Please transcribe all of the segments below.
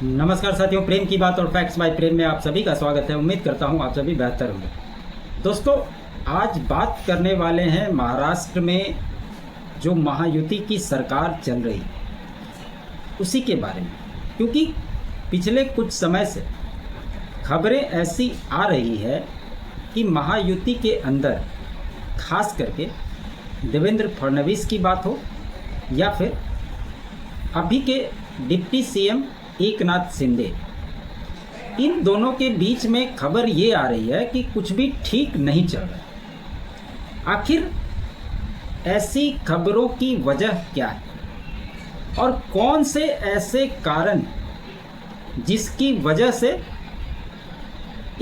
नमस्कार साथियों, प्रेम की बात और फैक्ट्स बाय प्रेम में आप सभी का स्वागत है। उम्मीद करता हूं आप सभी बेहतर होंगे। दोस्तों, आज बात करने वाले हैं महाराष्ट्र में जो महायुति की सरकार चल रही उसी के बारे में, क्योंकि पिछले कुछ समय से खबरें ऐसी आ रही है कि महायुति के अंदर खास करके देवेंद्र फडणवीस की बात हो या फिर अभी के डिप्टी सीएम एकनाथ शिंदे, इन दोनों के बीच में खबर ये आ रही है कि कुछ भी ठीक नहीं चल रहा। आखिर ऐसी खबरों की वजह क्या है और कौन से ऐसे कारण जिसकी वजह से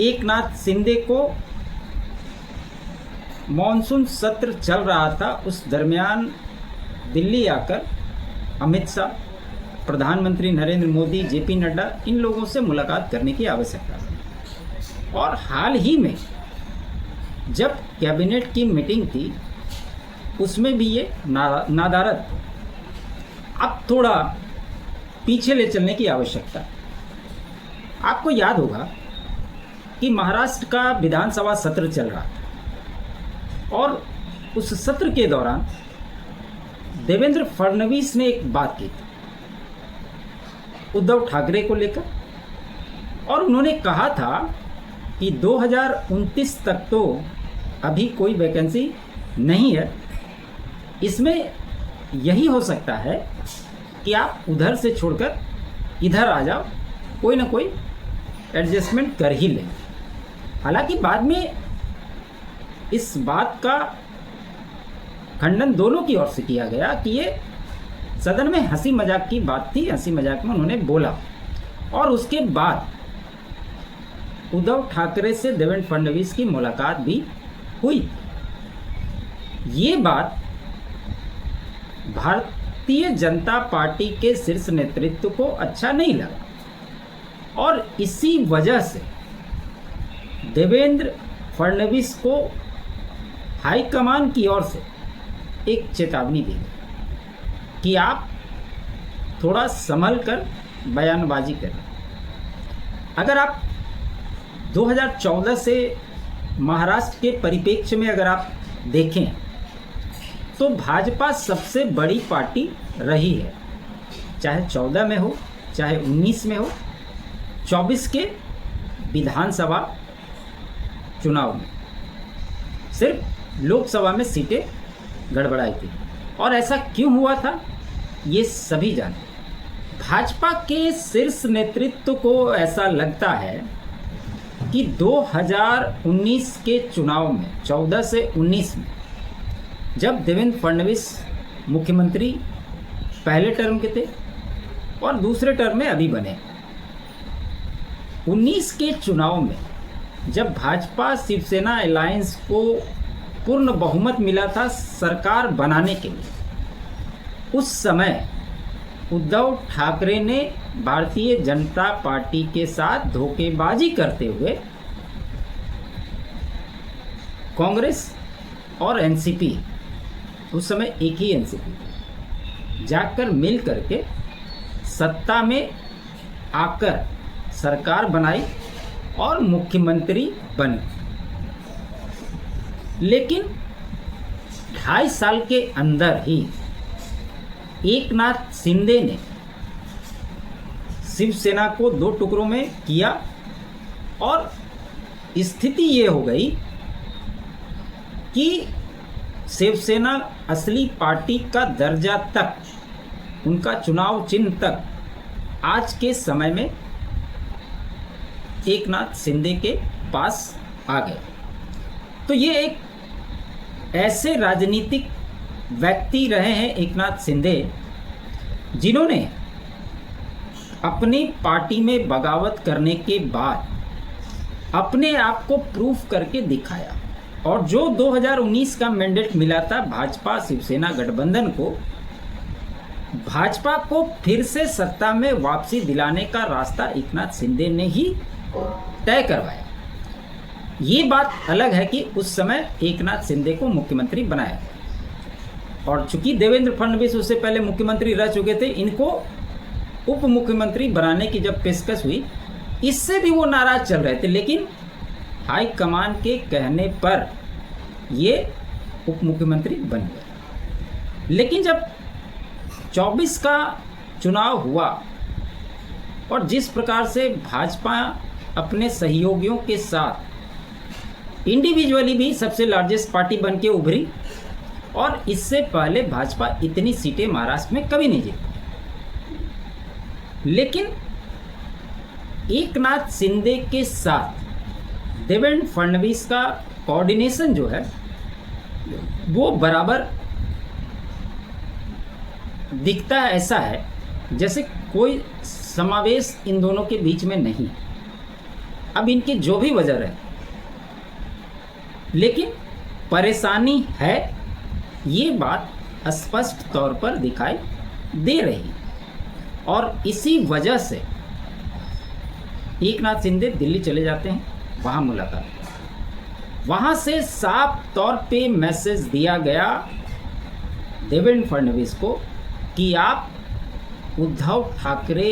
एकनाथ शिंदे को मॉनसून सत्र चल रहा था उस दरमियान दिल्ली आकर अमित शाह, प्रधानमंत्री नरेंद्र मोदी, जेपी नड्डा, इन लोगों से मुलाकात करने की आवश्यकता है। और हाल ही में जब कैबिनेट की मीटिंग थी उसमें भी ये नादारत अब थोड़ा पीछे ले चलने की आवश्यकता है। आपको याद होगा कि महाराष्ट्र का विधानसभा सत्र चल रहा था और उस सत्र के दौरान देवेंद्र फडणवीस ने एक बात की थी उद्धव ठाकरे को लेकर, और उन्होंने कहा था कि 2029 तक तो अभी कोई वैकेंसी नहीं है, इसमें यही हो सकता है कि आप उधर से छोड़कर इधर आ जाओ, कोई ना कोई एडजस्टमेंट कर ही लें। हालांकि बाद में इस बात का खंडन दोनों की ओर से किया गया कि ये सदन में हंसी मजाक की बात थी, हंसी मजाक में उन्होंने बोला। और उसके बाद उद्धव ठाकरे से देवेंद्र फडणवीस की मुलाकात भी हुई। ये बात भारतीय जनता पार्टी के शीर्ष नेतृत्व को अच्छा नहीं लगा और इसी वजह से देवेंद्र फडणवीस को हाईकमान की ओर से एक चेतावनी दी गई कि आप थोड़ा संभल कर बयानबाजी करें। अगर आप 2014 से महाराष्ट्र के परिप्रेक्ष्य में अगर आप देखें तो भाजपा सबसे बड़ी पार्टी रही है, चाहे 14 में हो चाहे 19 में हो। 24 के विधानसभा चुनाव में सिर्फ लोकसभा में सीटें गड़बड़ाई थी। और ऐसा क्यों हुआ था ये सभी जानते। भाजपा के शीर्ष नेतृत्व को ऐसा लगता है कि 2019 के चुनाव में 14 से 19 में जब देवेंद्र फडणवीस मुख्यमंत्री पहले टर्म के थे और दूसरे टर्म में अभी बने, 19 के चुनाव में जब भाजपा शिवसेना अलायंस को पूर्ण बहुमत मिला था सरकार बनाने के लिए, उस समय उद्धव ठाकरे ने भारतीय जनता पार्टी के साथ धोखेबाजी करते हुए कांग्रेस और एनसीपी, उस समय एक ही एनसीपी, जाकर मिल करके सत्ता में आकर सरकार बनाई और मुख्यमंत्री बने। लेकिन 2.5 साल के अंदर ही एकनाथ शिंदे ने शिवसेना को 2 टुकड़ों में किया और स्थिति ये हो गई कि शिवसेना असली पार्टी का दर्जा तक, उनका चुनाव चिन्ह तक आज के समय में एकनाथ शिंदे के पास आ गए। तो ये एक ऐसे राजनीतिक व्यक्ति रहे हैं एकनाथ शिंदे जिन्होंने अपनी पार्टी में बगावत करने के बाद अपने आप को प्रूफ करके दिखाया। और जो 2019 का मैंडेट मिला था भाजपा शिवसेना गठबंधन को, भाजपा को फिर से सत्ता में वापसी दिलाने का रास्ता एकनाथ शिंदे ने ही तय करवाया। ये बात अलग है कि उस समय एकनाथ शिंदे को मुख्यमंत्री बनाया और चूंकि देवेंद्र फडणवीस उससे पहले मुख्यमंत्री रह चुके थे, इनको उप मुख्यमंत्री बनाने की जब पेशकश हुई, इससे भी वो नाराज चल रहे थे, लेकिन हाईकमान के कहने पर ये उप मुख्यमंत्री बन गए। लेकिन जब 24 का चुनाव हुआ और जिस प्रकार से भाजपा अपने सहयोगियों के साथ इंडिविजुअली भी सबसे लार्जेस्ट पार्टी बन के उभरी, और इससे पहले भाजपा इतनी सीटें महाराष्ट्र में कभी नहीं जीती। लेकिन एकनाथ शिंदे के साथ देवेंद्र फडणवीस का कोऑर्डिनेशन जो है वो बराबर दिखता है, ऐसा है जैसे कोई समावेश इन दोनों के बीच में नहीं। अब इनकी जो भी वजह है, लेकिन परेशानी है, ये बात स्पष्ट तौर पर दिखाई दे रही, और इसी वजह से एकनाथ शिंदे दिल्ली चले जाते हैं, वहाँ मुलाकात, वहाँ से साफ तौर पे मैसेज दिया गया देवेंद्र फडणवीस को कि आप उद्धव ठाकरे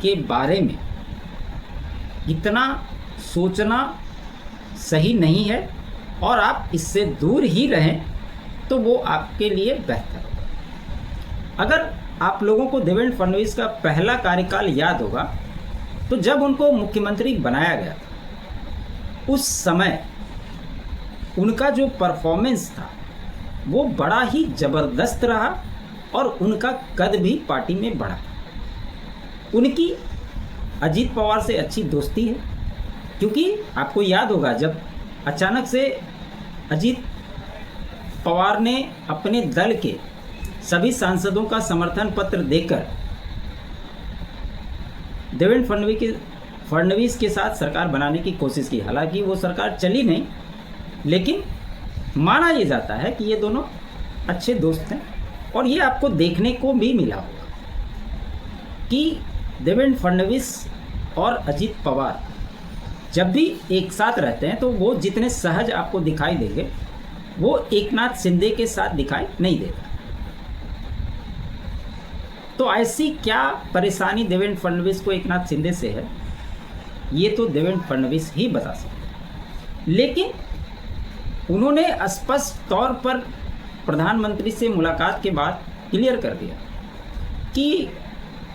के बारे में इतना सोचना सही नहीं है, और आप इससे दूर ही रहें तो वो आपके लिए बेहतर होगा। अगर आप लोगों को देवेंद्र फडणवीस का पहला कार्यकाल याद होगा, तो जब उनको मुख्यमंत्री बनाया गया उस समय उनका जो परफॉर्मेंस था वो बड़ा ही ज़बरदस्त रहा, और उनका कद भी पार्टी में बढ़ा। उनकी अजीत पवार से अच्छी दोस्ती है, क्योंकि आपको याद होगा जब अचानक से अजीत पवार ने अपने दल के सभी सांसदों का समर्थन पत्र देकर देवेंद्र फडणवीस के साथ सरकार बनाने की कोशिश की। हालांकि वो सरकार चली नहीं, लेकिन माना ये जाता है कि ये दोनों अच्छे दोस्त हैं, और ये आपको देखने को भी मिला होगा कि देवेंद्र फडणवीस और अजीत पवार जब भी एक साथ रहते हैं तो वो जितने सहज आपको दिखाई देंगे वो एकनाथ शिंदे के साथ दिखाई नहीं देगा। तो ऐसी क्या परेशानी देवेंद्र फडणवीस को एकनाथ शिंदे से है, ये तो देवेंद्र फडणवीस ही बता सकते। लेकिन उन्होंने स्पष्ट तौर पर प्रधानमंत्री से मुलाकात के बाद क्लियर कर दिया कि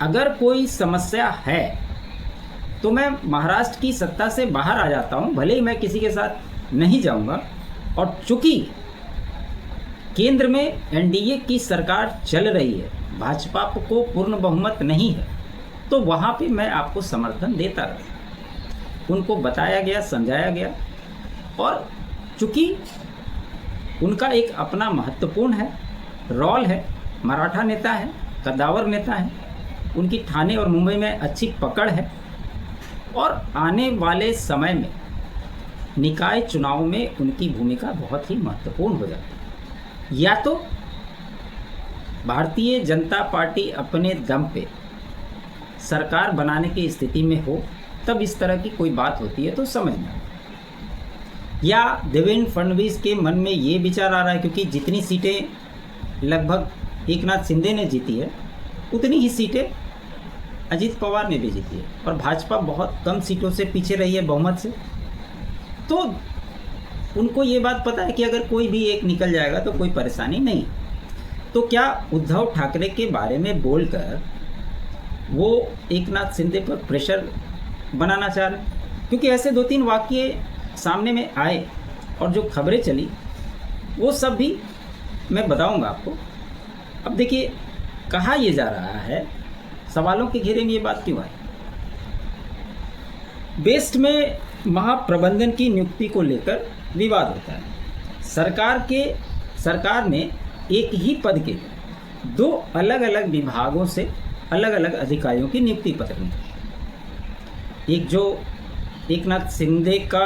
अगर कोई समस्या है तो मैं महाराष्ट्र की सत्ता से बाहर आ जाता हूं, भले ही मैं किसी के साथ नहीं जाऊंगा, और चूंकि केंद्र में एनडीए की सरकार चल रही है, भाजपा को पूर्ण बहुमत नहीं है, तो वहां पे मैं आपको समर्थन देता रहा। उनको बताया गया, समझाया गया, और चूंकि उनका एक अपना महत्वपूर्ण रोल है, मराठा नेता है, कद्दावर नेता है, उनकी ठाणे और मुंबई में अच्छी पकड़ है, और आने वाले समय में निकाय चुनाव में उनकी भूमिका बहुत ही महत्वपूर्ण हो जाती है। या तो भारतीय जनता पार्टी अपने दम पे सरकार बनाने की स्थिति में हो, तब इस तरह की कोई बात होती है तो समझना। या देवेंद्र फडणवीस के मन में ये विचार आ रहा है, क्योंकि जितनी सीटें लगभग एकनाथ शिंदे ने जीती है उतनी ही सीटें अजीत पवार ने भी जीती है, और भाजपा बहुत कम सीटों से पीछे रही है बहुमत से, तो उनको ये बात पता है कि अगर कोई भी एक निकल जाएगा तो कोई परेशानी नहीं। तो क्या उद्धव ठाकरे के बारे में बोलकर वो एकनाथ शिंदे पर प्रेशर बनाना चाह रहे हैं? क्योंकि ऐसे 2-3 वाक्य सामने में आए और जो खबरें चली वो सब भी मैं बताऊंगा आपको। अब देखिए, कहा यह जा रहा है, सवालों के घेरे में ये बात क्यों आई? बेस्ट में महाप्रबंधन की नियुक्ति को लेकर विवाद होता है। सरकार ने एक ही पद के 2 अलग अलग विभागों से अलग अलग अधिकारियों की नियुक्ति पत्र निकाली। एक जो एकनाथ शिंदे का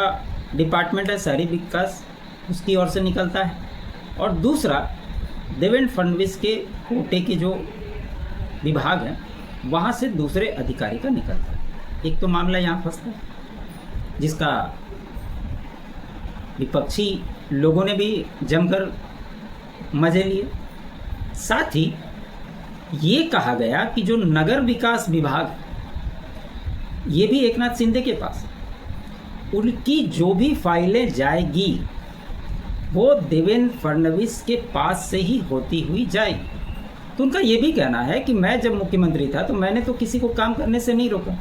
डिपार्टमेंट है शहरी विकास, उसकी ओर से निकलता है, और दूसरा देवेंद्र फडणवीस के कोटे के जो विभाग है वहाँ से दूसरे अधिकारी का निकलता है। एक तो मामला यहाँ फंसता है जिसका विपक्षी लोगों ने भी जमकर मजे लिए। साथ ही ये कहा गया कि जो नगर विकास विभाग है ये भी एकनाथ शिंदे के पास है, उनकी जो भी फाइलें जाएगी वो देवेंद्र फडणवीस के पास से ही होती हुई जाएगी। तो उनका ये भी कहना है कि मैं जब मुख्यमंत्री था तो मैंने तो किसी को काम करने से नहीं रोका।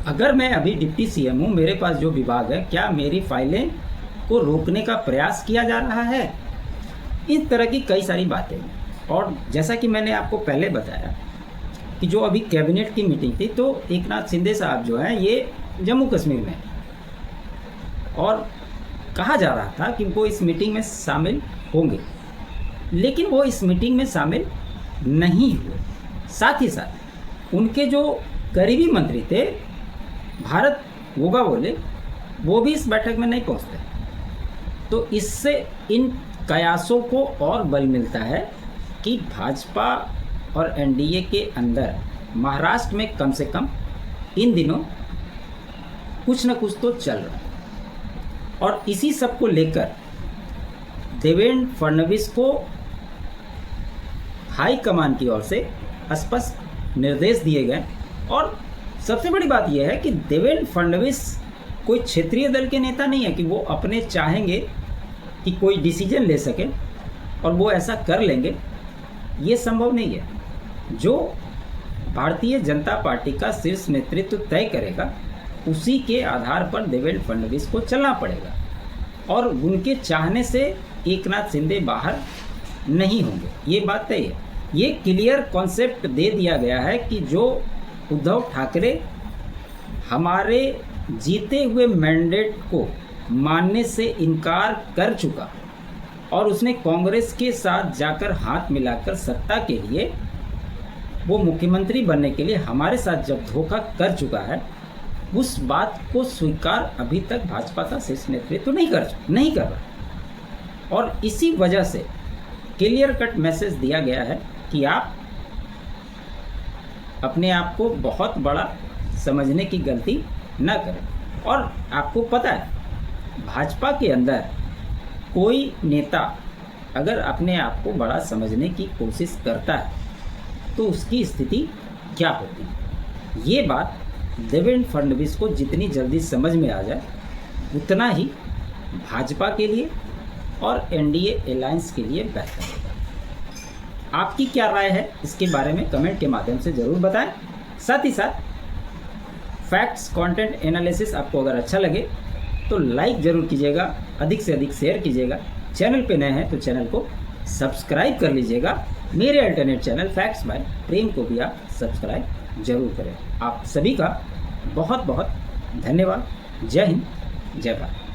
अगर मैं अभी डिप्टी सीएम हूँ, मेरे पास जो विभाग है, क्या मेरी फाइलें को रोकने का प्रयास किया जा रहा है? इस तरह की कई सारी बातें हैं। और जैसा कि मैंने आपको पहले बताया कि जो अभी कैबिनेट की मीटिंग थी, तो एकनाथ शिंदे साहब जो हैं ये जम्मू कश्मीर में, और कहा जा रहा था कि वो इस मीटिंग में शामिल होंगे, लेकिन वो इस मीटिंग में शामिल नहीं हुए। साथ ही साथ उनके जो करीबी मंत्री थे भारत गोगावले, वो भी इस बैठक में नहीं पहुंचते। तो इससे इन कयासों को और बल मिलता है कि भाजपा और एनडीए के अंदर महाराष्ट्र में कम से कम इन दिनों कुछ न कुछ तो चल रहा है। और इसी सब को लेकर देवेंद्र फडणवीस को हाई कमान की ओर से स्पष्ट निर्देश दिए गए। और सबसे बड़ी बात यह है कि देवेंद्र फडणवीस कोई क्षेत्रीय दल के नेता नहीं है कि वो अपने चाहेंगे कि कोई डिसीजन ले सके और वो ऐसा कर लेंगे, ये संभव नहीं है। जो भारतीय जनता पार्टी का शीर्ष नेतृत्व तय करेगा उसी के आधार पर देवेंद्र फडणवीस को चलना पड़ेगा, और उनके चाहने से एकनाथ शिंदे बाहर नहीं होंगे, ये बात तय है। ये क्लियर कॉन्सेप्ट दे दिया गया है कि जो उद्धव ठाकरे हमारे जीते हुए मैंडेट को मानने से इनकार कर चुका और उसने कांग्रेस के साथ जाकर हाथ मिलाकर सत्ता के लिए, वो मुख्यमंत्री बनने के लिए हमारे साथ जब धोखा कर चुका है, उस बात को स्वीकार अभी तक भाजपा का शीर्ष नेतृत्व नहीं कर रहा। और इसी वजह से क्लियर कट मैसेज दिया गया है कि आप अपने आप को बहुत बड़ा समझने की गलती न करें। और आपको पता है भाजपा के अंदर कोई नेता अगर अपने आप को बड़ा समझने की कोशिश करता है तो उसकी स्थिति क्या होती है। ये बात देवेंद्र फडणवीस को जितनी जल्दी समझ में आ जाए उतना ही भाजपा के लिए और एनडीए अलायंस के लिए बेहतर होगा। आपकी क्या राय है इसके बारे में कमेंट के माध्यम से ज़रूर बताएं। साथ ही साथ फैक्ट्स कंटेंट एनालिसिस आपको अगर अच्छा लगे तो लाइक ज़रूर कीजिएगा, अधिक से अधिक शेयर कीजिएगा। चैनल पे नए हैं तो चैनल को सब्सक्राइब कर लीजिएगा। मेरे अल्टरनेट चैनल फैक्ट्स बाय प्रेम को भी आप सब्सक्राइब जरूर करें। आप सभी का बहुत बहुत धन्यवाद। जय हिंद, जय भारत।